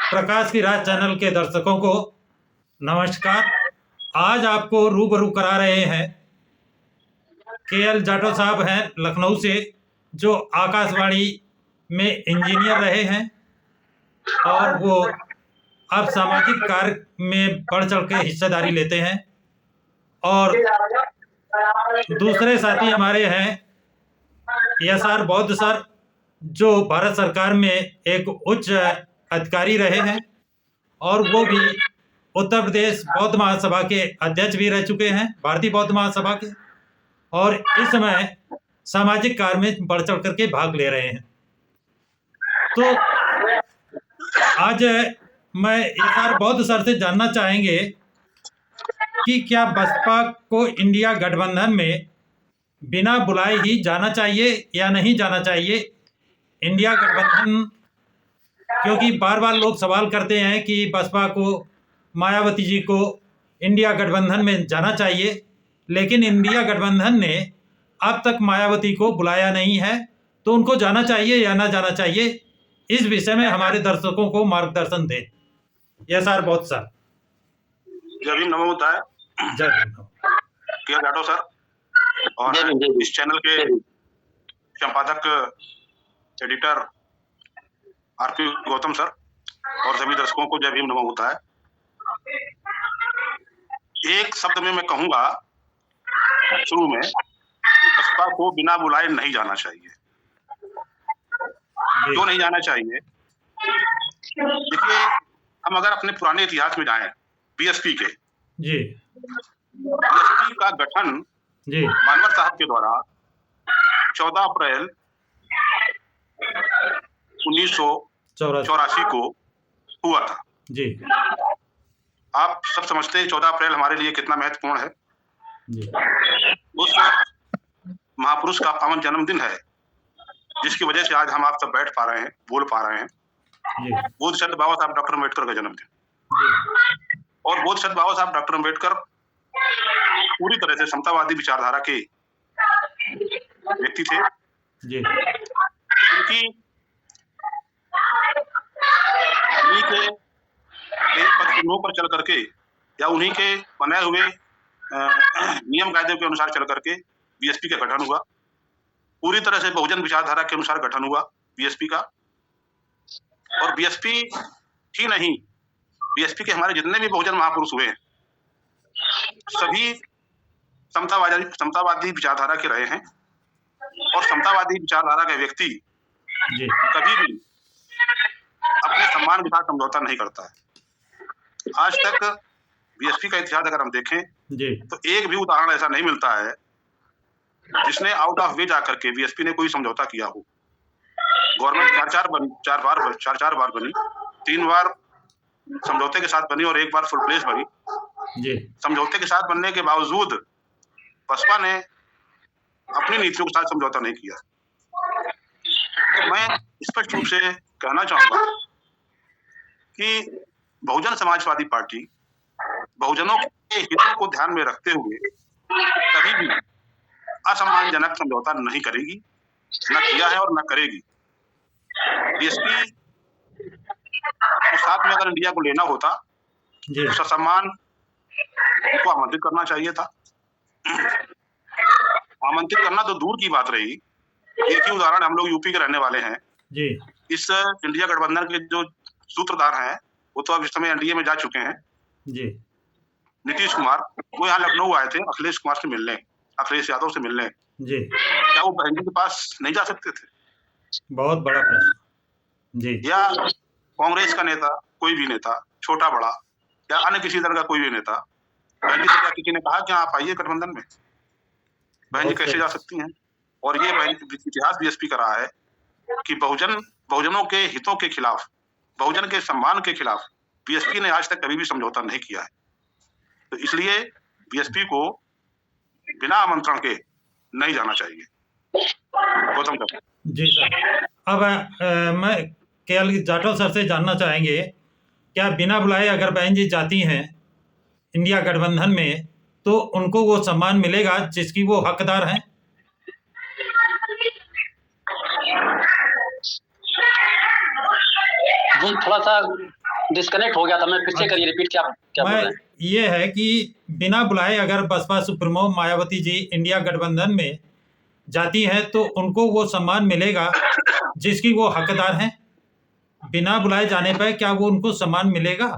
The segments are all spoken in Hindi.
प्रकाश की राह चैनल के दर्शकों को नमस्कार। आज आपको रूबरू करा रहे हैं केएल जाटव साहब हैं लखनऊ से, जो आकाशवाणी में इंजीनियर रहे हैं और वो अब सामाजिक कार्य में बढ़ चढ़ के हिस्सेदारी लेते हैं। और दूसरे साथी हमारे हैं एस.आर. बौद्ध सर, जो भारत सरकार में एक उच्च अधिकारी रहे हैं और वो भी उत्तर प्रदेश बौद्ध महासभा के अध्यक्ष भी रह चुके हैं, भारतीय बौद्ध महासभा के, और इस समय सामाजिक कार्य में बढ़ चढ़ करके भाग ले रहे हैं। तो आज मैं एस.आर. बौद्ध सर से जानना चाहेंगे कि क्या बसपा को इंडिया गठबंधन में बिना बुलाए ही जाना चाहिए या नहीं जाना चाहिए। इंडिया गठबंधन, क्योंकि बार बार लोग सवाल करते हैं कि बसपा को, मायावती जी को इंडिया गठबंधन में जाना चाहिए, लेकिन इंडिया गठबंधन ने अब तक मायावती को बुलाया नहीं है, तो उनको जाना चाहिए या ना जाना चाहिए, इस विषय में हमारे दर्शकों को मार्गदर्शन दें। एस.आर. बौद्ध सर। जय भीम, नमो बुद्धाय। जय भीम। केएल जाटव सर और इस चैनल के संपादक एडिटर आर.पी. गौतम सर और सभी दर्शकों को जय भीम, नमो बुद्धाय। एक शब्द में मैं कहूंगा शुरू में, बसपा को बिना बुलाए नहीं जाना चाहिए। क्यों नहीं जाना चाहिए? देखिए, हम अगर अपने पुराने इतिहास में जाएं, बीएसपी के जी, बीएसपी का गठन जी मानवर साहब के द्वारा 14 अप्रैल 1984 को हुआ था। जी आप सब समझते हैं 14 अप्रैल हमारे लिए कितना महत्वपूर्ण है। जी उस महापुरुष का पावन जन्मदिन है, जिसकी वजह से आज हम आप सब बैठ पा रहे हैं, बोल पा रहे हैं। बोध शब्द बाबा साहब डॉक्टर अम्बेडकर का जन्मदिन, और बोध शब्द बाबा साहब डॉक्टर अम्बेडकर पूरी तरह से समतावादी विचारधारा के व्यक्ति थे। उनकी उन्हीं के एक पक्षों पर चल करके या उन्हीं के बनाए हुए नियम कायदे के अनुसार चल करके बीएसपी का गठन हुआ। पूरी तरह से बहुजन विचारधारा के अनुसार गठन हुआ बीएसपी का। और बीएसपी ही नहीं, बीएसपी के हमारे जितने भी बहुजन महापुरुष हुए हैं, सभी समतावादी विचारधारा के रहे हैं। और समतावादी विचारधारा के व्यक्ति कभी भी अपने सम्मान के साथ समझौता नहीं करता है। आज तक बीएसपी का इतिहास अगर हम देखें तो एक भी उदाहरण ऐसा नहीं मिलता है जिसने आउट ऑफ वे जाकर के बीएसपी ने कोई समझौता किया हो। गवर्नमेंट चार बार बनी, 3 बार समझौते के साथ बनी और 1 बार फुल प्लेस बनी। समझौते के साथ बनने के बावजूद बसपा ने अपनी नीतियों के साथ समझौता नहीं किया। तो मैं स्पष्ट रूप से कहना चाहूंगा कि बहुजन समाजवादी पार्टी बहुजनों के हितों को ध्यान में रखते हुए कभी भी असम्मानजनक समझौता नहीं करेगी, न किया है और न करेगी। बीएसपी को साथ में अगर इंडिया को लेना होता तो ससम्मान को आमंत्रित करना चाहिए था। आमंत्रित करना तो दूर की बात रही। एक ही उदाहरण, हम लोग यूपी के रहने वाले हैं। इस इंडिया गठबंधन के जो सूत्रधार हैं वो तो अब इस समय एनडीए में जा चुके हैं। नीतीश कुमार, वो यहाँ लखनऊ आए थे अखिलेश कुमार से मिलने, अखिलेश यादव से मिलने। क्या वो बहन जी के पास नहीं जा सकते थे? बहुत बड़ा प्रश्न। या कांग्रेस का नेता, कोई भी नेता, छोटा बड़ा या अन्य किसी तरह का कोई भी नेता, बहन जी से क्या किसी ने कहा कि आप आइए गठबंधन में? बहन जी कैसे जा सकती हैं? और ये इतिहास बीएसपी का रहा है कि बहुजनों के हितों के खिलाफ, बहुजन के सम्मान के खिलाफ बीएसपी ने आज तक कभी भी समझौता नहीं किया है। तो इसलिए बीएसपी को बिना आमंत्रण के नहीं जाना चाहिए। गौतम सर। जी सर। अब मैं केएल जाटव सर से जानना चाहेंगे, क्या बिना बुलाए अगर बहन जी जाती हैं इंडिया गठबंधन में तो उनको वो सम्मान मिलेगा जिसकी वो हकदार हैं? जी, थोड़ा सा डिस्कनेक्ट हो गया था, मैं फिर से करिए रिपीट, क्या क्या बोल रहे हैं? ये है कि बिना बुलाए अगर बसपा सुप्रीमो मायावती जी इंडिया गठबंधन में जाती हैं तो उनको वो सम्मान मिलेगा जिसकी वो हकदार हैं? बिना बुलाए जाने पर क्या वो उनको सम्मान मिलेगा?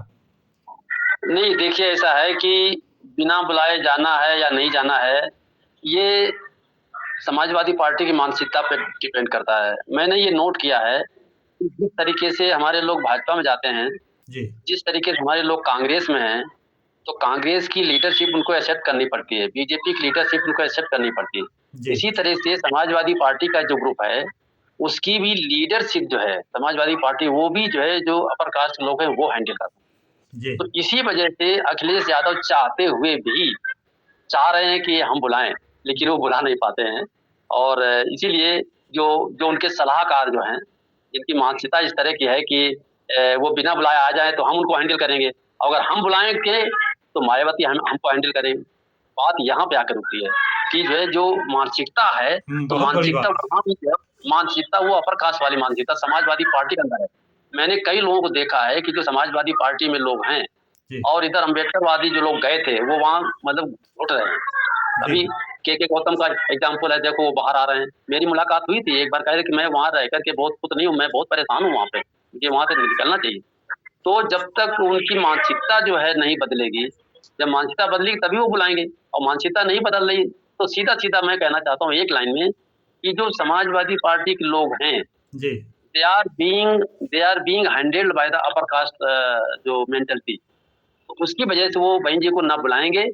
नहीं, देखिए ऐसा है कि बिना बुलाए जाना है या नहीं जाना है, ये समाजवादी पार्टी की मानसिकता पे डिपेंड करता है। मैंने ये नोट किया है कि जिस तरीके से हमारे लोग भाजपा में जाते हैं, जी जिस तरीके से हमारे लोग कांग्रेस में हैं, तो कांग्रेस की लीडरशिप उनको एक्सेप्ट करनी पड़ती है, बीजेपी की लीडरशिप उनको एक्सेप्ट करनी पड़ती है। जी इसी तरह से समाजवादी पार्टी का जो ग्रुप है, उसकी भी लीडरशिप जो है, समाजवादी पार्टी वो भी जो है, जो अपर कास्ट लोग हैं, वो हैंडल करते हैं। जी तो इसी वजह से अखिलेश यादव चाहते हुए भी चाह रहे हैं कि हम बुलाएं, लेकिन वो बुला नहीं पाते हैं। और इसीलिए जो जो उनके सलाहकार जो हैं, जिनकी मानसिकता इस तरह की है कि वो बिना बुलाए आ जाए तो हम उनको हैंडल करेंगे, अगर हम बुलाएंगे तो मायावती हमको हैंडल करेंगे। बात यहाँ पे आकर रुकती है कि जो है, जो मानसिकता है, तो बहुत बड़ी मानसिकता बात। वहाँ भी जो है, मानसिकता वो अपर कास्ट वाली मानसिकता समाजवादी पार्टी के अंदर है। मैंने कई लोगों को देखा है कि जो समाजवादी पार्टी में लोग हैं जी और इधर अम्बेडकरवादी जो लोग गए थे, वो वहाँ मतलब घुट रहे हैं। जी अभी के गौतम का एग्जाम्पल है, देखो वो बाहर आ रहे हैं। मेरी मुलाकात हुई थी, एक बार कह रहे कि मैं वहाँ रह करके बहुत खुश नहीं हूँ, मैं बहुत परेशान हूँ वहाँ पे, मुझे वहाँ से निकलना चाहिए। तो जब तक उनकी मानसिकता जो है नहीं बदलेगी, जब मानसिकता बदलेगी तभी वो बुलाएंगे, और मानसिकता नहीं बदल रही तो सीधा सीधा मैं कहना चाहता हूँ एक लाइन में कि जो समाजवादी पार्टी के लोग हैं, जी they are being handled by the upper caste जो मेंटालिटी, तो उसकी वजह से वो बहन जी को ना बुलाएंगे।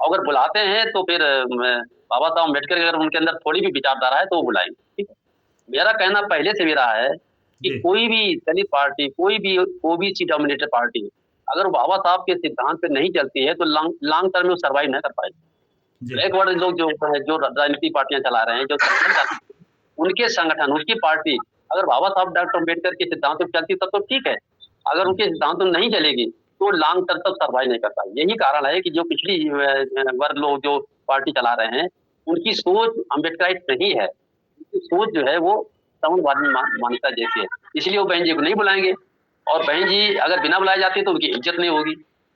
अगर बुलाते हैं तो फिर बाबा साहब अम्बेडकर अगर उनके अंदर थोड़ी भी विचारधारा है तो वो बुलाएंगे, ठीक है। मेरा कहना पहले से भी रहा है कि जी कोई भी दलित पार्टी, कोई भी ओबीसी डोमिनेटेड पार्टी अगर बाबा साहब के सिद्धांत पे नहीं चलती है तो लॉन्ग टर्म में वो सर्वाइव नहीं कर पाएगी। जी बैकवर्ड लोग जो राजनीतिक पार्टियां चला रहे हैं, जो संगठन चला रहे हैं, उनके संगठन, उनकी पार्टी अगर बाबा साहब डॉक्टर अम्बेडकर के सिद्धांतों पे चलती तब तो ठीक है, अगर उनके सिद्धांतों में नहीं चलेगी तो लॉन्ग टर्म तक सर्वाइव नहीं कर पाएगी। यही कारण है कि जो पिछली वर्ग लोग जो पार्टी चला रहे हैं, उनकी सोच अम्बेडकराइट नहीं है, उनकी सोच जो है वो साम्यवादी मान्यता जैसी है। इसलिए वो बहन जी को नहीं बुलाएंगे, और बहन जी अगर बिना बुलाए जाती तो उनकी इज्जत नहीं होगी।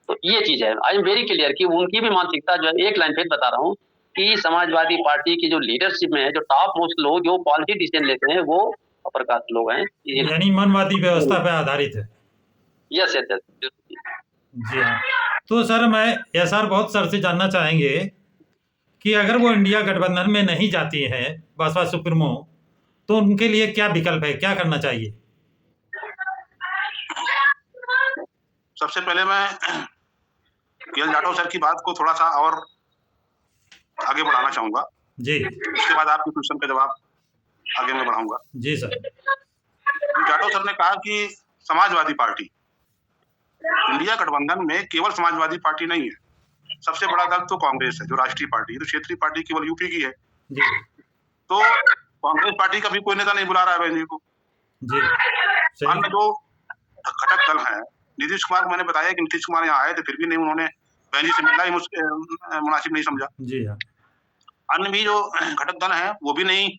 तो ये चीज है, आई एम वेरी क्लियर कि उनकी भी मानसिकता जो है, एक लाइन फिर बता रहा हूँ कि समाजवादी पार्टी की जो लीडरशिप में है, जो टॉप मोस्ट लोग जो पॉलिसी डिसीजन लेते हैं, वो अपर कास्ट लोग हैं। यानी मनवादी व्यवस्था पे आधारित है। Yes yes yes. जी हाँ, तो सर मैं एसआर बहुत सर से जानना चाहेंगे कि अगर वो इंडिया गठबंधन में नहीं जाती है बसपा सुप्रीमो, तो उनके लिए क्या विकल्प है, क्या करना चाहिए? सबसे पहले मैं केएल जाटव सर की बात को थोड़ा सा और आगे बढ़ाना चाहूंगा जी उसके बाद आपके क्वेश्चन का जवाब आगे मैं बढ़ाऊंगा। जी सर। जाटव सर ने कहा कि समाजवादी पार्टी इंडिया गठबंधन में केवल समाजवादी पार्टी नहीं है, सबसे बड़ा दल तो कांग्रेस है जो राष्ट्रीय पार्टी है, तो क्षेत्रीय पार्टी केवल यूपी की है। जी तो कांग्रेस पार्टी का भी कोई नेता नहीं बुला रहा है बहन जी को। जी सही। अन्य जो घटक दल है, नीतीश कुमार को मैंने बताया कि नीतीश कुमार यहाँ आए थे, फिर भी नहीं, उन्होंने बहन जी से मिलना ही मुनासिब नहीं समझा। जी हाँ। अन्य भी जो घटक दल हैं वो भी नहीं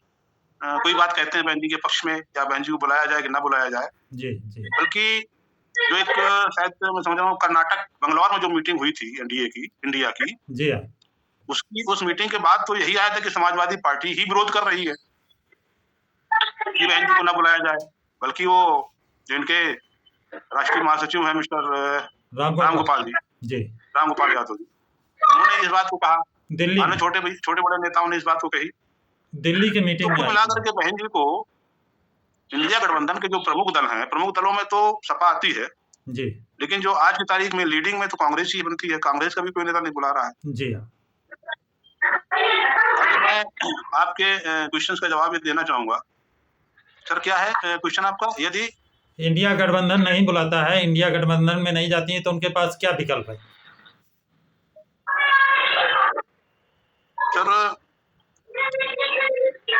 कोई बात कहते हैं बहन जी के पक्ष में, या बहन जी को बुलाया जाए कि ना बुलाया जाए। जी जी बल्कि जो एक शायद मैं समझ रहा हूँ कर्नाटक बंगलौर में जो मीटिंग हुई थी एनडीए की, इंडिया की, जी हाँ। उस मीटिंग के बाद तो यही आया था कि समाजवादी पार्टी ही विरोध कर रही है कि बहन जी को ना बुलाया जाए। बल्कि वो जो इनके राष्ट्रीय महासचिव हैं मिस्टर रामगोपाल जी, रामगोपाल यादव जी, उन्होंने इस बात को कहा, दिल्ली अन्य छोटे बड़े नेताओं ने इस बात को कही। दिल्ली के मीटिंग में मिलाकर के बहन जी को इंडिया गठबंधन के जो प्रमुख दल हैं, प्रमुख दलों में तो सपा आती है जी, लेकिन जो आज की तारीख में लीडिंग में तो कांग्रेस ही बनती है, कांग्रेस का भी कोई नेता नहीं बुला रहा है। जी हाँ। अगर मैं आपके क्वेश्चंस का जवाब ये देना चाहूंगा। सर क्या है क्वेश्चन आपका? यदि इंडिया गठबंधन नहीं बुलाता है, इंडिया गठबंधन में नहीं जाती है, तो उनके पास क्या विकल्प है? सर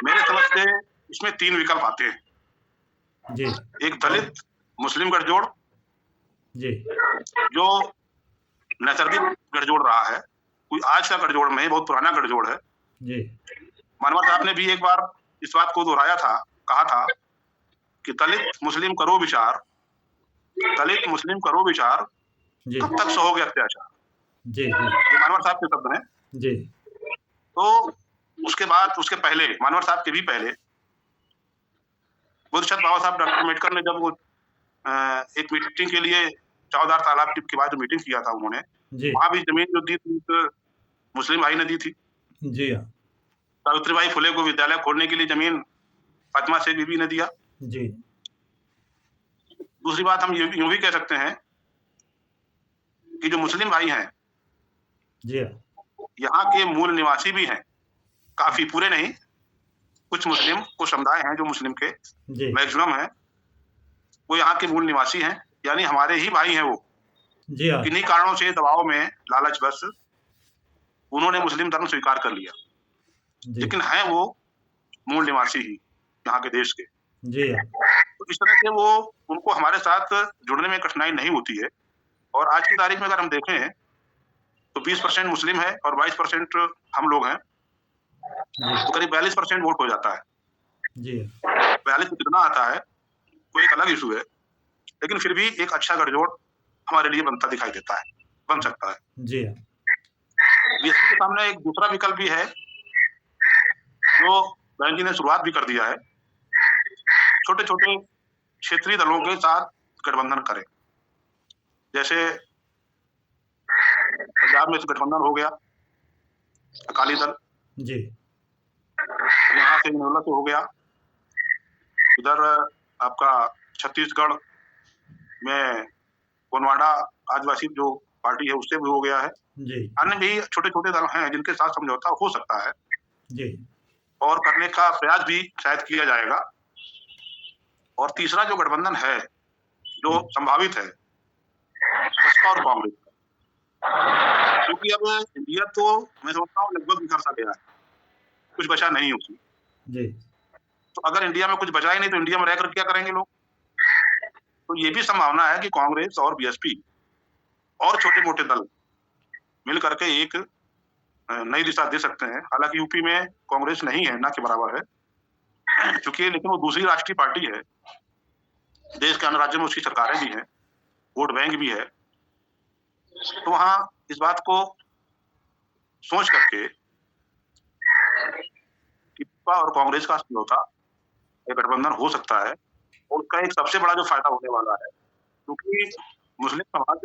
मेरे समझ से इसमें 3 विकल्प आते हैं जी। एक दलित मुस्लिम गठजोड़ जी जो नैसर्गिक गठजोड़ रहा है, कोई आज का गठजोड़ नहीं, बहुत पुराना गठजोड़ है जी। मानवर साहब ने भी एक बार इस बात को दोहराया था, कहा था कि दलित मुस्लिम करो विचार, दलित मुस्लिम करो विचार, जी कब तक सहोगे अत्याचार। जी जी ये मानवर साहब के शब्द हैं। जी तो उसके बाद, उसके पहले, मानवर साहब के भी पहले बुद्धशत बाबा साहब डॉक्टर अम्बेडकर ने जब वो एक मीटिंग के लिए चौधार तालाब के बाद जो मीटिंग किया था उन्होंने, जी वहां भी जमीन जो दी थी एक मुस्लिम भाई ने दी थी। जी हाँ सावित्रीबाई फुले को विद्यालय खोलने के लिए जमीन फातिमा शेख बीबी ने दिया। जी दूसरी बात हम यूं भी कह सकते हैं कि जो मुस्लिम भाई हैं, जी हाँ यहाँ के मूल निवासी भी हैं, काफी, पूरे नहीं, कुछ मुस्लिम, कुछ समुदाय हैं जो मुस्लिम के जी मैक्सिमम है, वो यहाँ के मूल निवासी हैं, यानी हमारे ही भाई हैं वो। जी हाँ किन्हीं कारणों से दबाव में, लालच बस उन्होंने मुस्लिम धर्म स्वीकार कर लिया, जी लेकिन हैं वो मूल निवासी ही यहाँ के देश के। जी हाँ तो इस तरह से वो, उनको हमारे साथ जुड़ने में कठिनाई नहीं होती है। और आज की तारीख में अगर हम देखें तो 20% मुस्लिम है और 22% हम लोग हैं, तो करीब 42% वोट हो जाता है। जी 42 कितना आता है वो एक अलग इशू है, लेकिन फिर भी एक अच्छा गठजोड़ हमारे लिए बनता दिखाई देता है, बन सकता है। जी हाँ बीएसपी के सामने एक दूसरा विकल्प भी है, जो बहन जी ने शुरुआत भी कर दिया है, छोटे छोटे क्षेत्रीय दलों के साथ गठबंधन करें। जैसे पंजाब में गठबंधन हो गया अकाली दल, जी यहाँ से निर्मला से हो गया, इधर आपका छत्तीसगढ़ में गोंडवाना आदिवासी जो पार्टी है उससे भी हो गया है। जी अन्य भी छोटे छोटे दल हैं जिनके साथ समझौता हो सकता है जी और करने का प्रयास भी शायद किया जाएगा। और तीसरा जो गठबंधन है जो संभावित है, बसपा और कांग्रेस, क्योंकि अब इंडिया तो मैं समझता हूँ लगभग बिखर सा गया है, कुछ बचा नहीं उसमें। जी तो अगर इंडिया में कुछ बचा ही नहीं तो इंडिया में रहकर क्या करेंगे लोग। तो ये भी संभावना है कि कांग्रेस और बीएसपी और छोटे मोटे दल मिल करके एक नई दिशा दे सकते हैं। हालांकि यूपी में कांग्रेस नहीं है, ना के बराबर है चूंकि, लेकिन वो दूसरी राष्ट्रीय पार्टी है, देश के अन्य राज्यों में उसकी सरकारें भी हैं, वोट बैंक भी है। तो वहां इस बात को सोच करके कि बसपा और कांग्रेस का समझौता, गठबंधन हो सकता है। और उसका एक सबसे बड़ा जो फायदा होने वाला है, क्योंकि मुस्लिम समाज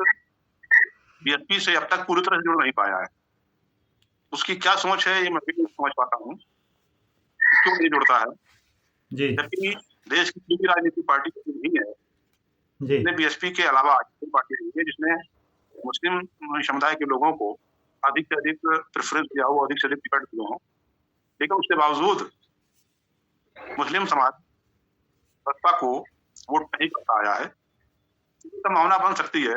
बीएसपी से अब तक पूरी तरह से जुड़ नहीं पाया है। उसकी क्या सोच है ये मैं भी नहीं समझ पाता हूँ, क्यों नहीं जुड़ता है, जी जबकि देश की कोई भी राजनीतिक पार्टी नहीं है जी जिसने बीएसपी के अलावा कोई पार्टी नहीं है जिसने मुस्लिम समुदाय के लोगों को अधिक से अधिक प्रेफरेंस दिया हो, अधिक से अधिक टिकट दिए हों। लेकिन उसके बावजूद मुस्लिम समाज बसपा को वोट नहीं करता आया है। संभावना बन सकती है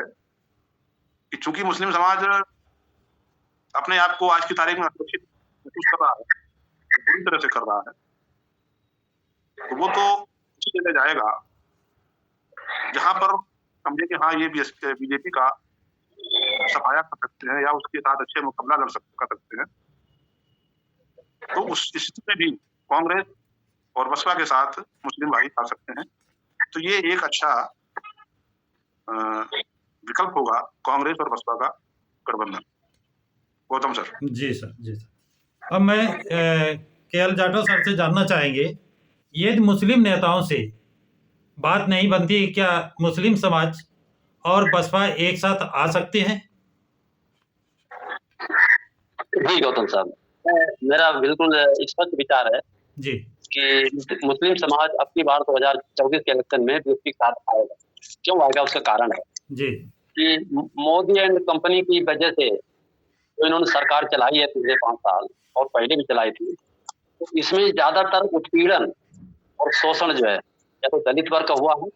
कि चूंकि मुस्लिम समाज अपने आप को आज की तारीख में असुरक्षित महसूस कर रहा है, बुरी तरह से कर रहा है, तो वो तो उसी जगह जाएगा जहां पर समझे कि हाँ ये बीजेपी का सफाया कर सकते हैं या उसके साथ अच्छे मुकाबला कर सकते हैं। तो उस स्थिति में भी कांग्रेस और बसपा के साथ मुस्लिम भाई आ सकते हैं। तो ये एक अच्छा विकल्प होगा कांग्रेस और बसपा का गठबंधन। गौतम सर। जी सर। अब मैं केएल जाटव सर से जानना चाहेंगे, यदि मुस्लिम नेताओं से बात नहीं बनती, क्या मुस्लिम समाज और बसपा एक साथ आ सकते हैं? जी गौतम साहब, मेरा बिल्कुल स्पष्ट विचार है जी कि मुस्लिम समाज अब की बार 2024 के इलेक्शन में बीएसपी के साथ आएगा। क्यों आएगा उसका कारण है जी कि मोदी एंड कंपनी की वजह से जो इन्होंने सरकार चलाई है पिछले 5 साल और पहले भी चलाई थी, तो इसमें ज्यादातर उत्पीड़न और शोषण जो है या तो दलित वर्ग का हुआ है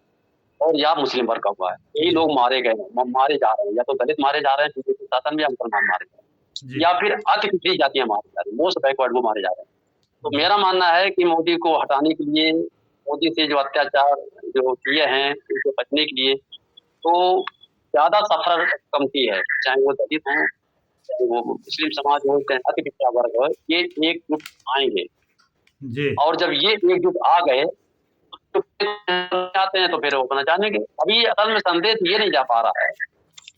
और या मुस्लिम वर्ग का हुआ है। यही लोग मारे गए हैं, मारे जा रहे हैं, या तो दलित मारे जा रहे हैं बीजेपी शासन में, या मुसलमान मारे जा रहे हैं, या फिर अति पिछड़ी जातियां मारी जा रही है, मोस्ट बैकवर्ड वो मारे जा रहे हैं। तो मेरा मानना है कि मोदी को हटाने के लिए, मोदी से जो अत्याचार जो किए हैं उनसे बचने के लिए, तो ज्यादा सफर कमती है, चाहे वो दलित हैं, चाहे वो मुस्लिम समाज हो, चाहे अति पिछड़ा वर्ग हो, ये एकजुट आएंगे। जी और जब ये एकजुट आ गए तो चाहते हैं तो फिर वो अपना जानेंगे। अभी असल में संदेश ये नहीं जा पा रहा है,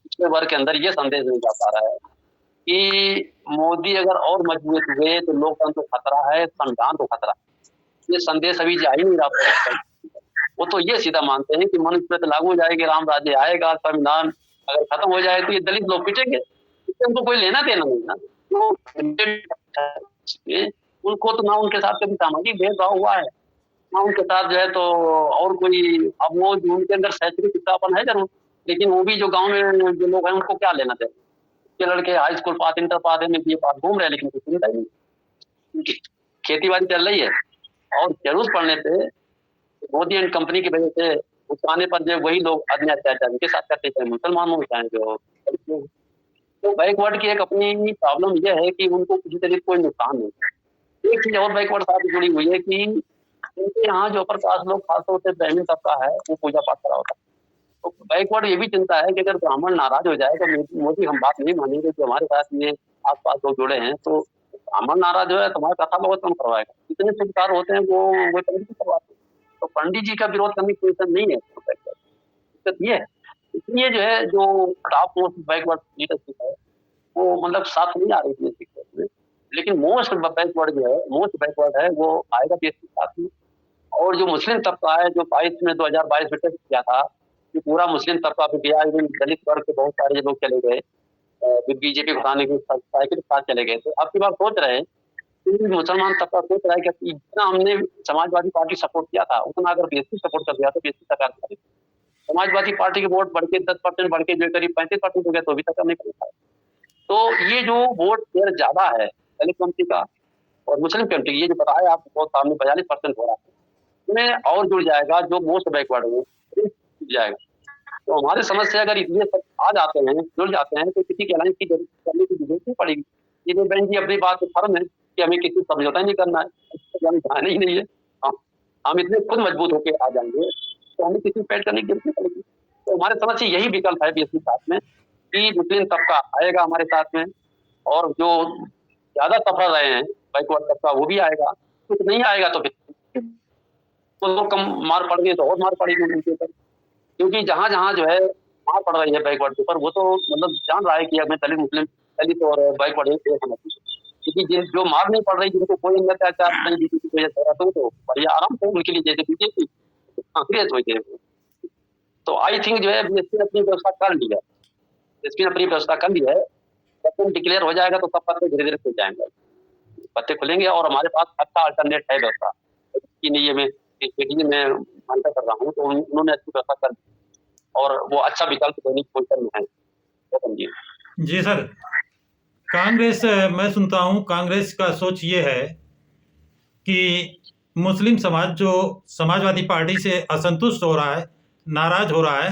पिछले वर्ग के अंदर ये संदेश नहीं जा पा रहा है कि मोदी अगर और मजबूत हुए तो लोकतंत्र को खतरा है, संविधान को खतरा है। ये संदेश अभी जा ही नहीं रहा। वो तो ये सीधा मानते हैं कि मनुस्मृति लागू हो जाएगी, राम राज्य आएगा, संविधान अगर खत्म हो जाए तो ये दलित लोग पिटेंगे, इससे उनको कोई लेना देना नहीं ना। उनको तो ना उनके साथ कभी सामाजिक भेदभाव हुआ है, ना उनके साथ जो है तो और कोई, अब वो उनके अंदर शैक्षणिक पिछड़ापन है जरूर, लेकिन वो भी जो गांव में जो लोग हैं उनको क्या लेना देना। के लड़के हाई स्कूल पास, इंटर पास, MBA पास घूम रहे हैं, लेकिन कुछ सुनता ही नहीं। उनकी खेती बाड़ी चल रही है और जरूरत पड़ने पे मोदी एंड कंपनी की वजह से उठाने पर जो वही लोग अन्य अत्याचार उनके साथ करते हैं, मुसलमान हो चाहे जो। तो बैकवर्ड की एक अपनी प्रॉब्लम यह है कि उनको किसी तरीके कोई नुकसान नहीं। एक चीज और बैकवर्ड साथ जुड़ी हुई है कि उनके यहाँ जो अपर कास्ट लोग खासतौर से ब्राह्मण तबका है वो पूजा पाठ करा होता है। तो बैकवर्ड ये भी चिंता है कि अगर ब्राह्मण नाराज हो जाए तो मोदी हम बात नहीं मानेंगे कि हमारे साथ ये आस-पास लोग जुड़े हैं, तो ब्राह्मण नाराज हो जाए तो हमारा कथा बहुत कम करवाएगा। जितने शुभकार होते हैं वो पंडित जी करवाते हैं, तो पंडित जी का विरोध करने की पोजीशन नहीं है। दिक्कत ये है, इसलिए जो है जो टॉप मोस्ट बैकवर्ड लीडरशिप है वो मतलब साथ नहीं आ रही थी केस में, लेकिन मोस्ट बैकवर्ड है वो आएगा बीएसपी साथ में। और जो मुस्लिम तबका है जो 2022 में टेस्ट किया था कि पूरा मुस्लिम तबका पे गया, इवन दलित वर्ग के बहुत सारे लोग चले गए, बीजेपी घुराने की साइकिल के साथ चले गए। तो अब की बार सोच रहे हैं कि मुसलमान तबका सोच रहा है कि जितना हमने समाजवादी पार्टी सपोर्ट किया था उतना अगर बीएसपी सपोर्ट कर दिया तो बीएसपी सरकार करेगी। समाजवादी पार्टी के वोट बढ़ के 10% बढ़ के जो करीब 35% हो गया तो अभी तक नहीं कर पाए। तो ये जो वोट शेयर ज्यादा है दलित कम्युनिटी का और मुस्लिम कम्युनिटी, ये जो बताया आपको बहुत सामने 42% हो रहा है, इसमें और जुड़ जाएगा जो मोस्ट बैकवर्ड है जुड़ जाएगा। तो हमारी समझ से अगर ये सब आ जाते हैं, जुड़ जाते हैं, तो किसी के अलायंस की करने की जरूरत नहीं पड़ेगी। ये जो बहन जी अपनी बात फर्म है कि हमें किसी समझौता नहीं करना है, जाना ही नहीं है, हम इतने खुद मजबूत होकर आ जाएंगे तो हमें किसी पैड करने की जरूरत नहीं पड़ेगी। तो हमारे समझ से यही विकल्प है बीएसपी साथ में कि मुस्लिम तबका आएगा हमारे साथ में, और जो ज्यादा सफल रहे हैं बैकवर्ड तबका वो भी आएगा, कुछ नहीं आएगा तो फिर तो कम मार पड़ गई तो और मार पड़ेगी उनके ऊपर, क्योंकि जहाँ जहाँ जो है मार पड़ रही है बैकवर्ड के ऊपर वो तो मतलब जान रहा है कि हमें दलित और बैकवर्ड एक, क्योंकि जो मार नहीं पड़ रही, जिनको कोई अत्याचार नहीं बीजेपी की वजह से तो बढ़िया आराम से उनके लिए जैसे बीजेपी कांग्रेस हो गए। तो आई थिंक जो है बीएसपी ने अपनी व्यवस्था कर ली है, बीएसपी ने अपनी व्यवस्था कर ली है। जब डिक्लेयर हो जाएगा तो सब पत्ते धीरे धीरे खुल जाएंगे, पत्ते खुलेंगे और हमारे पास अच्छा अल्टरनेट है व्यवस्था की नहीं है। मैं मानता कर रहा हूँ तो उन्होंने अच्छी व्यवस्था कर दी और वो अच्छा विकल्प देने की पोजीशन में है। जी सर, कांग्रेस, मैं सुनता हूँ कांग्रेस का सोच ये है कि मुस्लिम समाज जो समाजवादी पार्टी से असंतुष्ट हो रहा है, नाराज हो रहा है,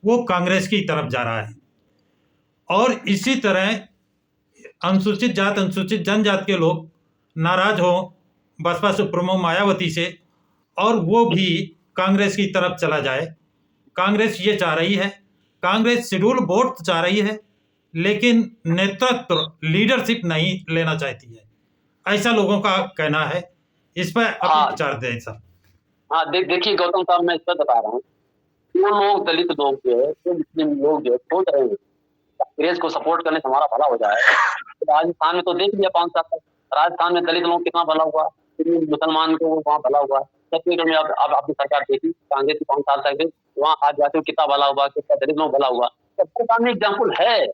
वो कांग्रेस की तरफ जा रहा है। और इसी तरह अनुसूचित जात अनुसूचित जनजात के लोग नाराज हो बसपा सुप्रीमो मायावती से और वो भी कांग्रेस की तरफ चला जाए। कांग्रेस ये चाह रही है, कांग्रेस शेड्यूल वोट चाह रही है, लेकिन नेतृत्व लीडरशिप नहीं लेना चाहती है, ऐसा लोगों का कहना है। इस पर अपने विचार दें सर। हाँ देखिए गौतम साहब, मैं इस पर बता रहा हूँ, वो लोग दलित लोग जो है, मुस्लिम लोग जो है सोच रहे हैं कांग्रेस को सपोर्ट करने से हमारा भला हो जाए। राजस्थान में तो देख लिया 5 साल तक, राजस्थान में दलित लोग कितना भला हुआ, मुसलमान को वहाँ भला हुआ। छत्तीसगढ़ में अब आपकी सरकार देखी कांग्रेस की 5 साल तक, वहाँ आज जाते हो कितना भला हुआ, कितना दलित लोग भला हुआ, सबके सामने एग्जाम्पल है।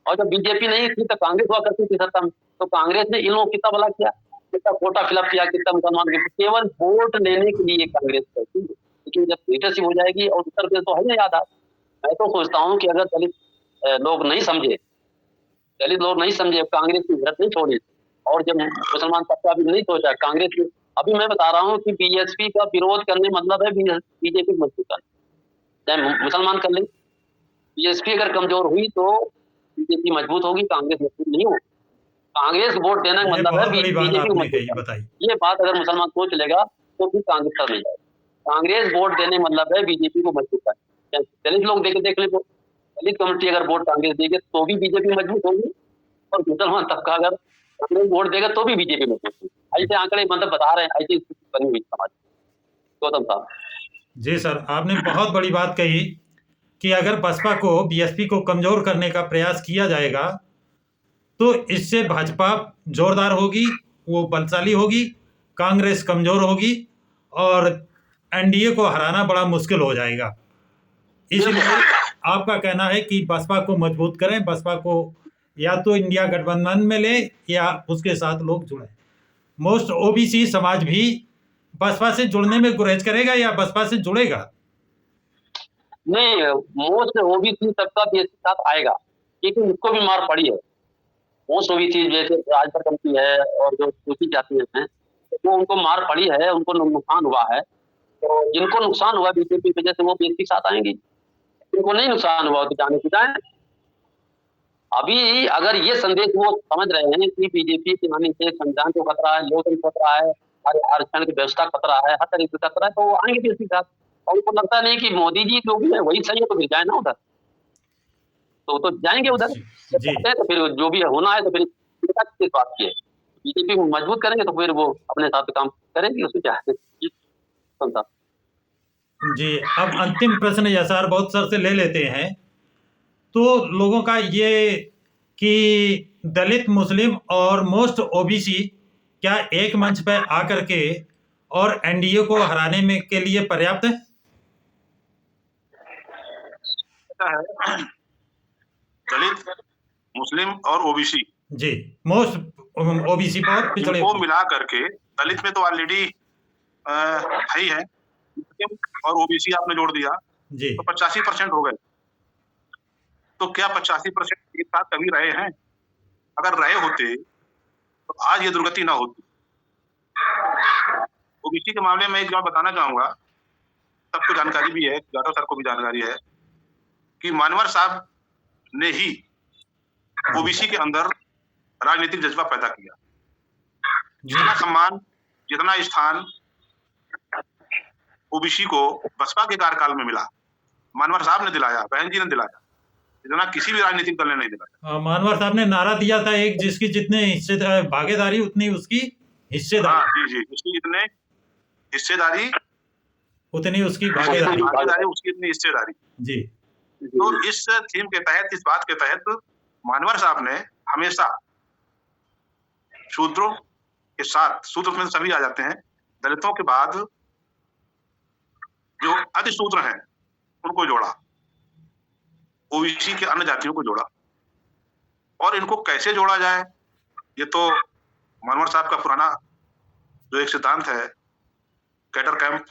और जब बीजेपी नहीं थी तो कांग्रेस हुआ करती थी सत्ता में, तो कांग्रेस ने इन लोगों कितना भला किया, कितना कोटा फिलअप किया, कितना मुसलमान, केवल वोट लेने के लिए कांग्रेस करती है। लेकिन जब लीडरशिप हो जाएगी, और उत्तर प्रदेश तो है ना याद, मैं तो सोचता हूँ कि अगर दलित लोग नहीं समझे, कांग्रेस की जरूरत नहीं छोड़ी, और जब मुसलमान तबका भी नहीं सोचा कांग्रेस की, अभी मैं बता रहा हूँ कि बीएसपी का विरोध करने मतलब है बीजेपी मजबूत करना, चाहे मुसलमान कर ले। बीएसपी अगर कमजोर हुई तो बीजेपी मजबूत होगी, कांग्रेस मजबूत नहीं होगी। कांग्रेस वोट देना मतलब है बीजेपी को मजबूत। ये बात अगर मुसलमान सोच लेगा तो फिर कांग्रेस कर नहीं जाएगा। कांग्रेस वोट देने मतलब है बीजेपी को मजबूत करना। दलित लोग देख ले, दलित कम्युनिटी अगर वोट कांग्रेस देगी तो भी बीजेपी मजबूत होगी, और मुसलमान तबका अगर कांग्रेस वोट देगा तो भी बीजेपी मजबूत होगी। ऐसे आंकड़े मतलब बता रहे हैं, ऐसी स्थिति बनी हुई समाज। गौतम साहब जी सर, आपने बहुत बड़ी बात कही कि अगर बसपा को, बीएसपी को कमज़ोर करने का प्रयास किया जाएगा, तो इससे भाजपा जोरदार होगी, वो बलशाली होगी, कांग्रेस कमज़ोर होगी और एनडीए को हराना बड़ा मुश्किल हो जाएगा। इसलिए आपका कहना है कि बसपा को मजबूत करें, बसपा को या तो इंडिया गठबंधन में ले या उसके साथ लोग जुड़ें। मोस्ट ओबीसी समाज भी बसपा से जुड़ने में गुरेज करेगा या बसपा से जुड़ेगा? नहीं, मोस्ट ओबीसी तबका भी इसके साथ आएगा, क्योंकि उसको भी मार पड़ी है। मोस्ट ओबीसी जैसे राजभर कमेटी है और जो दूसरी जातियां हैं, वो उनको मार पड़ी है, उनको नुकसान हुआ है। तो जिनको नुकसान हुआ बीजेपी की वजह से, वो बीएसपी के साथ आएंगे। जिनको नहीं नुकसान हुआ तो जाने की जाए। अभी अगर ये संदेश वो समझ रहे हैं कि बीजेपी के आने से संविधान को खतरा है, लोकतंत्र को खतरा है, आरक्षण की व्यवस्था खतरा है, हर तरीके से खतरा है, तो वो आएंगे बीएसपी के साथ। और उनको लगता नहीं कि मोदी जी जो भी है वही सही है, तो फिर जाए ना उधर, तो जाएंगे उधर। जी तो फिर जो भी होना है तो फिर किस बात की है। बीजेपी को मजबूत करेंगे तो फिर वो अपने हिसाब से काम करेंगे, उसमें क्या है। जी, अब अंतिम प्रश्न यशार बहुत सर से ले लेते हैं। तो लोगों का ये कि दलित, मुस्लिम और मोस्ट ओबीसी क्या एक मंच पर आकर के और एनडीए को हराने में के लिए पर्याप्त है? दलित, मुस्लिम और ओबीसी, जी, मोस्ट ओबीसी पर पिछड़े इनको मिला करके दलित में तो ऑलरेडी है ही है, और ओबीसी आपने जोड़ दिया जी, तो 85% हो गए। तो क्या 85% एक साथ कभी रहे हैं? अगर रहे होते तो आज ये दुर्गति ना होती। ओबीसी के मामले में एक बात बताना चाहूंगा, सबको जानकारी भी है, जाटव सर को भी जानकारी है कि मानवर साहब ने ही ओबीसी के अंदर राजनीतिक जज्बा पैदा किया। जितना सम्मान, जितना स्थान ओबीसी को बसपा के कार्यकाल में मिला, मानवर साहब ने दिलाया, बहन जी ने दिलाया, इतना किसी भी राजनीतिक दल ने नहीं दिलाया। मानवर साहब ने नारा दिया था एक, जिसकी जितने हिस्से भागीदारी उतनी उसकी हिस्सेदारी। हाँ जी जी, जिसकी जितने हिस्सेदारी उतनी उसकी भागीदारी, उसकी इतनी हिस्सेदारी। जी, तो इस थीम के तहत, इस बात के तहत मानवर साहब ने हमेशा शूद्रों के साथ, शूद्र में सभी आ जाते हैं, दलितों के बाद जो अतिशूद्र हैं उनको जोड़ा, ओबीसी के अन्य जातियों को जोड़ा। और इनको कैसे जोड़ा जाए, ये तो मानवर साहब का पुराना जो एक सिद्धांत है, कैडर कैंप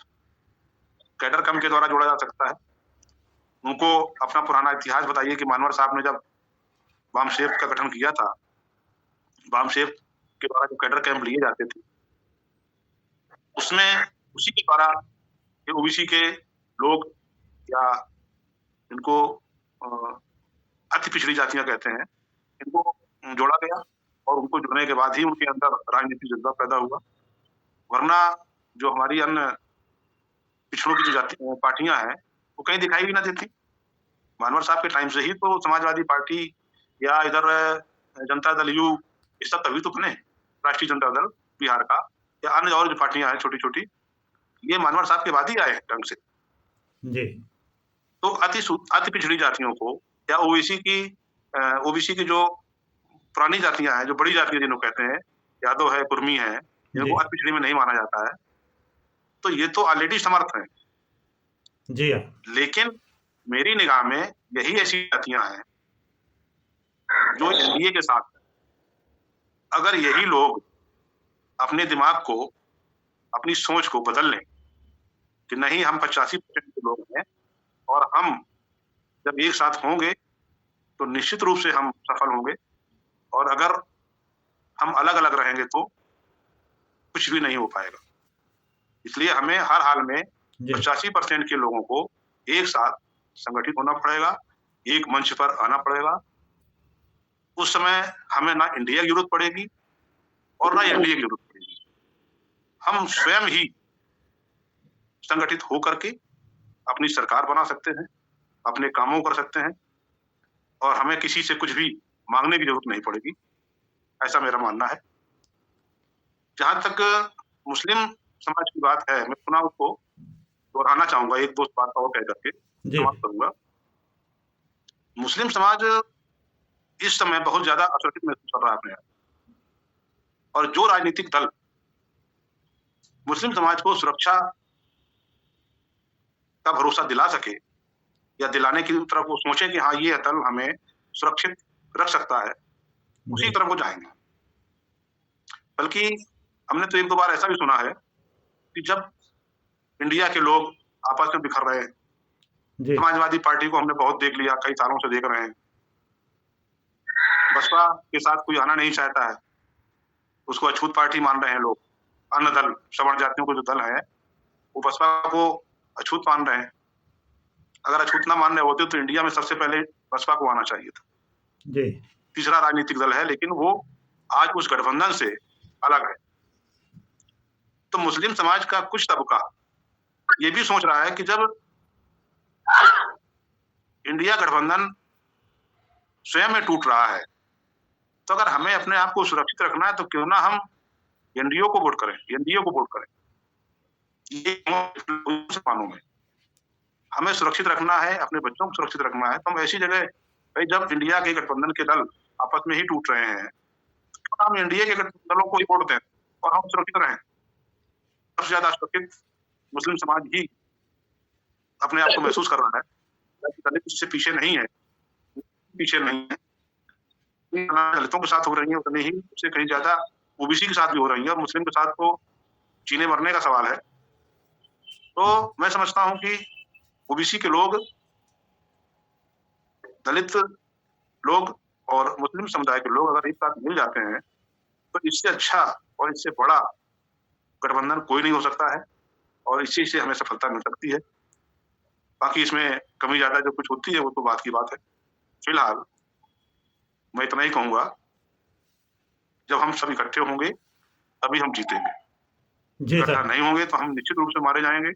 के द्वारा जोड़ा जा सकता है। उनको अपना पुराना इतिहास बताइए कि मानवर साहब ने जब वामसेफ का गठन किया था, वामसेफ के द्वारा जो कैडर कैंप लिए जाते थे, उसमें उसी के द्वारा ओबीसी के लोग या इनको अति पिछड़ी जातियां कहते हैं, इनको जोड़ा गया और उनको जुड़ने के बाद ही उनके अंदर राजनीतिक जज्बा पैदा हुआ। वरना जो हमारी अन्य पिछड़ों की जो जाति पार्टियां हैं वो कहीं दिखाई भी ना देती। मानवर साहब के टाइम से ही तो समाजवादी पार्टी या इधर जनता दल यू, ये सब तभी तो बने, राष्ट्रीय जनता दल बिहार का या अन्य और जो पार्टियां हैं छोटी छोटी, ये मानवर साहब के बाद ही आए ढंग से। जी, तो अति पिछड़ी जातियों को या ओबीसी की जो पुरानी जातियां हैं, जो बड़ी जातियां जिन्हों कहते हैं, यादव है, कुर्मी है, जिनको अति पिछड़ी में नहीं माना जाता है, तो ये तो ऑलरेडी समर्थ है। जी हाँ, लेकिन मेरी निगाह में यही ऐसी जातियां हैं जो एनडीए के साथ, अगर यही लोग अपने दिमाग को, अपनी सोच को बदल लें कि नहीं, हम 85% के लोग हैं और हम जब एक साथ होंगे तो निश्चित रूप से हम सफल होंगे, और अगर हम अलग अलग रहेंगे तो कुछ भी नहीं हो पाएगा। इसलिए हमें हर हाल में 85% के लोगों को एक साथ संगठित होना पड़ेगा, एक मंच पर आना पड़ेगा। उस समय हमें ना इंडिया की जरूरत पड़ेगी और ना एनडीए की जरूरत पड़ेगी। हम स्वयं ही संगठित होकर के अपनी सरकार बना सकते हैं, अपने कामों कर सकते हैं, और हमें किसी से कुछ भी मांगने की जरूरत नहीं पड़ेगी, ऐसा मेरा मानना है। जहां तक मुस्लिम समाज की बात है, मैं सुना उसको दोहराना चाहूंगा, एक दो बात और कह करके जी समाप्त करूंगा। मुस्लिम समाज इस समय बहुत ज्यादा असुरक्षित महसूस कर रहा है अपने आप, और जो राजनीतिक दल मुस्लिम समाज को सुरक्षा का भरोसा दिला सके या दिलाने की तरफ वो सोचे कि हाँ ये दल हमें सुरक्षित रख सकता है, उसी जी तरफ वो जाएंगे। बल्कि हमने तो एक दो बार ऐसा भी सुना है कि जब इंडिया के लोग आपस में बिखर रहे हैं, जी समाजवादी पार्टी को हमने बहुत देख लिया, कई सालों से देख रहे हैं, बसपा के साथ कोई आना नहीं चाहता है, उसको अछूत पार्टी मान रहे हैं लोग। अन्य दल, सवर्ण जातियों के जो दल है, वो बसपा को अछूत मान रहे हैं। अगर अछूत ना मान रहे होते तो इंडिया में सबसे पहले बसपा को आना चाहिए था। जी तीसरा राजनीतिक दल है, लेकिन वो आज उस गठबंधन से अलग है। तो मुस्लिम समाज का कुछ तबका ये भी सोच रहा है कि जब इंडिया गठबंधन स्वयं में टूट रहा है, तो अगर हमें अपने आप को सुरक्षित रखना है तो क्यों ना हम एनडीए को वोट करें, एनडीए को वोट करें। ये मुसलमानों में हमें सुरक्षित रखना है, अपने बच्चों को सुरक्षित रखना है, तो हम ऐसी जगह भाई जब इंडिया के गठबंधन के दल आपस में ही टूट रहे हैं, तो हम इंडिया के दलों को ही वोट दें और हम सुरक्षित रहें। सबसे ज्यादा सुरक्षित मुस्लिम समाज ही अपने आप को महसूस कर रहा है, दलित इससे पीछे नहीं है, पीछे नहीं है। दलितों के साथ हो रही है उतनी ही, उससे कहीं ज्यादा ओबीसी के साथ भी हो रही है, और मुस्लिम के साथ तो जीने मरने का सवाल है। तो मैं समझता हूं कि ओबीसी के लोग, दलित लोग और मुस्लिम समुदाय के लोग अगर एक साथ मिल जाते हैं तो इससे अच्छा और इससे बड़ा गठबंधन कोई नहीं हो सकता है, और इसी से हमें सफलता मिल सकती है। बाकी इसमें कमी ज्यादा जो कुछ होती है वो तो बात की बात है। फिलहाल मैं इतना ही कहूंगा, जब हम सब इकट्ठे होंगे तभी हम जीतेंगे, जी इकट्ठा सर नहीं होंगे तो हम निश्चित रूप से मारे जाएंगे।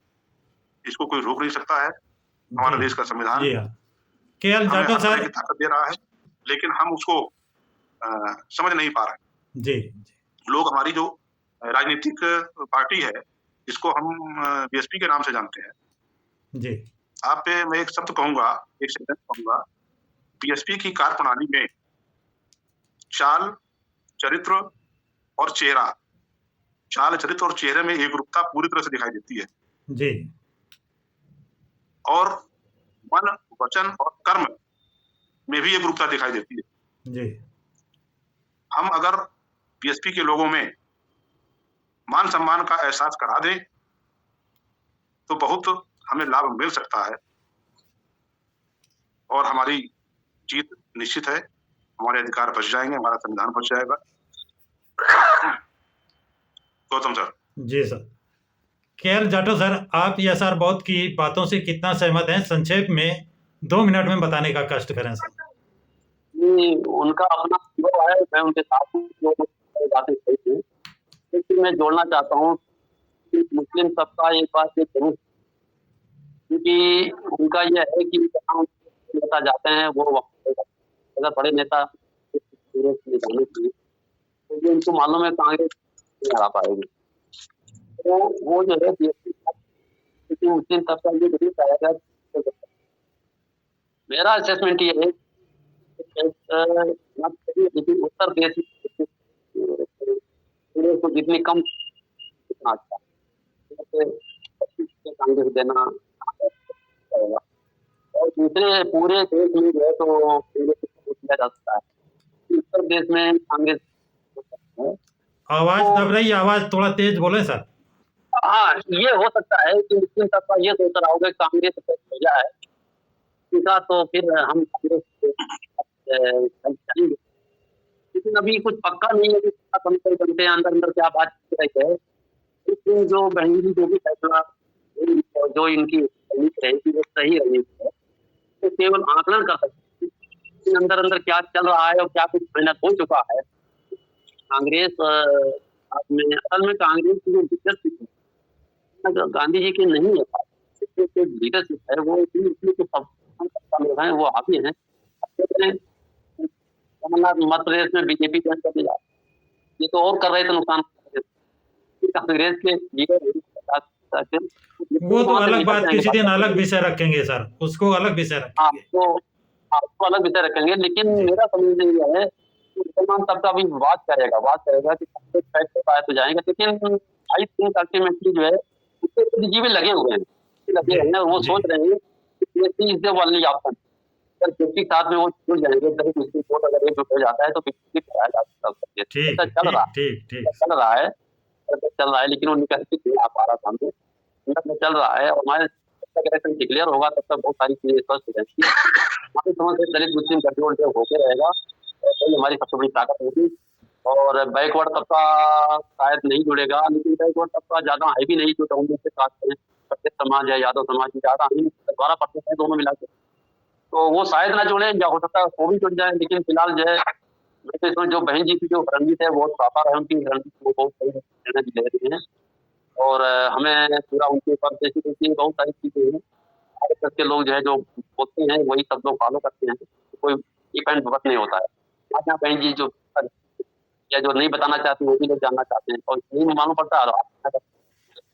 इसको कोई रोक नहीं सकता है। हमारा जी देश का संविधान जी हाँ केएल हमें जाटव हर तरह सर की ताकत दे रहा है, लेकिन हम उसको समझ नहीं पा रहे। जी लोग हमारी जो राजनीतिक पार्टी है, इसको हम बीएसपी के नाम से जानते हैं। जी आप पे मैं एक शब्द कहूंगा, एक सेंटेंस कहूंगा, बीएसपी की कार्यप्रणाली में चाल, चरित्र और चेहरा, चाल, चरित्र और चेहरे में एकरूपता पूरी तरह से दिखाई देती है, जी और मन, वचन और कर्म में भी एकरूपता दिखाई देती है। जी हम अगर बीएसपी के लोगों में मान सम्मान का एहसास करा दें तो बहुत हमें लाभ मिल सकता है, और हमारी जीत निश्चित है। हमारे अधिकार बच जाएंगे, हमारा संविधान बच जाएगा। गौतम सर। जी सर केएल जाटव सर, आप ये सर बहुत की बातों से कितना सहमत हैं, संक्षेप में 2 मिनट में बताने का कष्ट करें सर। उनका अपना अनुभव है, मैं उनके साथ हूँ, जो बातें सही थी, लेकिन मैं जोड़ना चाहता हूँ कि मुस्लिम सबका एक बात ये जरूर, क्योंकि उनका यह है कि जहाँ नेता जाते हैं वो अगर बड़े नेता जाने के लिए, तो उनको मालूम है कांग्रेस नहीं हरा पाएगी, तो वो जो है क्योंकि मुस्लिम सबका ये जरूर पाएगा। मेरा असेसमेंट ये है लेकिन उत्तर प्रदेश को जितनी कम अच्छा कांग्रेस देना पड़ेगा, और दूसरे पूरे देश में जो है तो किया जा सकता है, उत्तर प्रदेश में कांग्रेस। आवाज दब रही है, आवाज थोड़ा तेज बोले सर। हाँ, ये हो सकता है कि मुस्लिम सबका ये सोच रहा होगा कांग्रेस हो जाए, तो फिर हम कांग्रेस चलेंगे, लेकिन अभी कुछ पक्का नहीं है कि बनते हैं अंदर अंदर क्या बात है। लेकिन जो बहनगी जो भी फैसला जो इनकी रहेगी वो सही रहेगी, तो केवल आकलन कर सकते हैं अंदर अंदर क्या चल रहा है और क्या कुछ मेहनत हो चुका है। कांग्रेस असल में कांग्रेस की जो लीडरशिप है गांधी जी की नहीं है, लीडरशिप है वो लोग हैं वो हावी हैं। कमलनाथ मध्य प्रदेश में बीजेपी ज्वाइन कर लिया, ये तो और कर रहे थे नुकसान। कांग्रेस के लीडर वो तो अलग बात, किसी दिन अलग विषय रखेंगे सर, उसको अलग विषय हाँ रखेंगे। तो उसको अलग विषय रखेंगे, लेकिन जी। मेरा समझना ये है कि मुसलमान तबका भी बात करेगा कि फैक्ट होता है तो जाएगा, लेकिन आई थिंक अल्टीमेटली जो है उसके बुद्धिजीवी लगे हुए हैं, जी, और वो जी। सोच रहे हैं कि PSC is the only option. अगर पीएससी के साथ में वो जुड़ जाएंगे, जब मुस्लिम वोट अगर एकजुट हो जाता है तो पीएससी कराया जा सकता है। ठीक ऐसा है, चल रहा ठीक, ठीक, ठीक। चल रहा है चल रहा है, लेकिन वो निकलती नहीं आ पा रहा था हमसे। चल रहा है, और हमारे जब तक इलेक्शन डिक्लेयर होगा तब तक बहुत सारी चीजें स्पष्ट हो जाएंगी। हमारी समझ से दलित मुस्लिम गठजोड़ जो होते रहेगा, वही हमारी सबसे बड़ी ताकत होगी। और बैकवर्ड तबका शायद नहीं जुड़ेगा, लेकिन बैकवर्ड तबका ज्यादा है भी नहीं, जो टाउन से खास करें पटेल समाज है, यादव समाज की ज्यादा है, 12% है दोनों मिला के, तो वो शायद ना जुड़े, या हो सकता है वो भी जुड़ जाए। लेकिन फिलहाल जो है वैसे इसमें जो बहन जी की जो रणनीति है बहुत प्रॉपर है, उनकी रणनीति वो बहुत सही निर्णय भी ले रही है, और हमें पूरा उनके ऊपर जैसी जैसी बहुत सारी चीजें हैं आरएसएस के लोग जो है जो बोलते हैं वही सब लोग फॉलो करते हैं, कोई इवेंट वक्त नहीं होता है। आज यहाँ बहन जी जो या जो नहीं बताना चाहते वो भी लोग जानना चाहते हैं, और नहीं मालूम पड़ता है।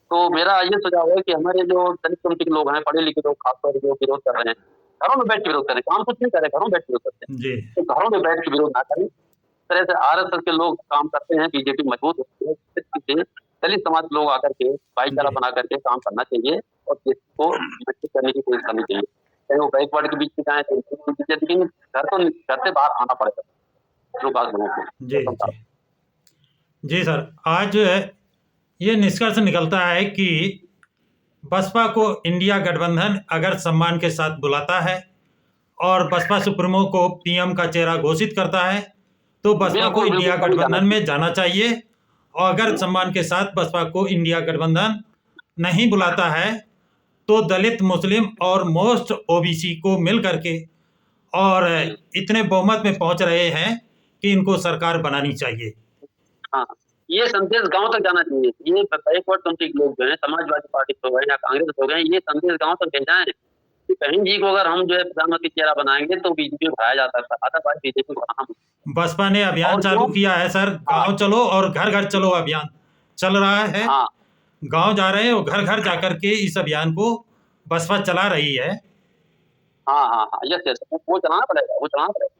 तो मेरा ये सुझाव है कि हमारे जो दलित कम्युनिटी के लोग हैं, पढ़े लिखे लोग खासतौर जो विरोध कर रहे हैं, घरों में बैठ के विरोध करें, काम कुछ नहीं करें, घरों में बैठ के विरोध करते हैं, जी, तो घरों में बैठ के विरोध ना करें। इस तरह से आरएसएस के लोग काम करते हैं, बीजेपी मजबूत होती है, दलित समाज के लोग आकर के भाईचारा जी। बना करके काम करना चाहिए और देश को मजबूत करने की कोशिश करनी चाहिए। चाहे वो बैकवर्ड के बीच में जाए, लेकिन घर से बाहर आना पड़ेगा लोगों को। जी, जी। जी सर, आज जो है ये निष्कर्ष निकलता है कि बसपा को इंडिया गठबंधन अगर सम्मान के साथ बुलाता है और बसपा सुप्रीमो को पीएम का चेहरा घोषित करता है, तो बसपा को बिल्कुल इंडिया बिल्कुल गठबंधन में जाना चाहिए। और अगर सम्मान के साथ बसपा को इंडिया गठबंधन नहीं बुलाता है, तो दलित, मुस्लिम और मोस्ट ओबीसी को मिल करके और इतने बहुमत में पहुंच रहे हैं कि इनको सरकार बनानी चाहिए। हाँ, ये संदेश गांव तक जाना चाहिए। ये बैकवर्ड कम्युनिटी के लोग जो हैं, समाजवादी पार्टी हो गए या कांग्रेस हो गए, ये संदेश गांव तक भेजना है कि बहन जी को अगर हम जो है प्रधानमंत्री चेहरा बनाएंगे तो बीजेपी को हराया जा सकता है, अदरवाइज बीजेपी को हराना मुश्किल। बसपा ने अभियान और चालू जो किया है सर, हाँ गांव चलो और घर घर चलो अभियान चल रहा है। हाँ गांव जा रहे हैं और घर घर जाकर के इस अभियान को बसपा चला रही है। हाँ हाँ हाँ, यस यस, वो चलाना पड़ेगा, वो चलाना पड़ेगा,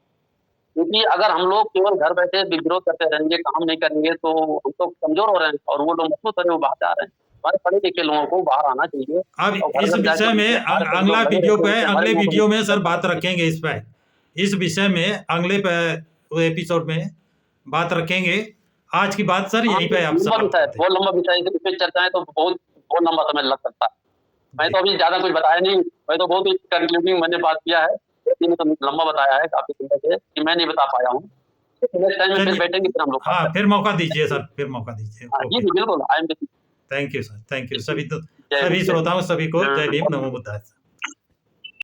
क्योंकि अगर हम लोग केवल घर बैठे विरोध करते रहेंगे, काम नहीं करेंगे, तो हम तो कमजोर हो रहे हैं और वो लोग मजबूत हो रहे हैं, वो बाहर जा रहे हैं। हमारे पढ़े लिखे लोगों को बाहर आना चाहिए। अब और घर इस घर विषय जाके में हमारे सब अगला लोग लगे वीडियो रहते पे, हैं कि हमारे अगले लोगों को वीडियो में सर भी- बात रखेंगे इस पर, इस विषय में अगले एपिसोड में बात रखेंगे। आज की बात सर हाँ, यहीं पे आप लंबा समाप्त विषय है, करते हैं। बहुत लंबा विषय है, इस पे चर्चाएं तो बहुत लंबा समय लग सकता है। मैं तो अभी ज्यादा कुछ बताया नहीं, मैं तो बहुत कंक्लूडिंग मैंने बात किया है, लेकिन तो लंबा बताया है काफी सुंदर से कि मैं नहीं बता पाया हूँ। नेक्स्ट टाइम में फिर चलिए, बैठेंगे, फिर हम लोग बात हाँ, करेंगे। फिर मौका दीजिए सर, फिर मौका दीजिए। हाँ, जी ओके, जी बिल्कुल, I am thank you sir, thank you. जय सभी हिंद, श्रोताओं सभी को जय जय भीम, हिंद। नमो बुद्धाय।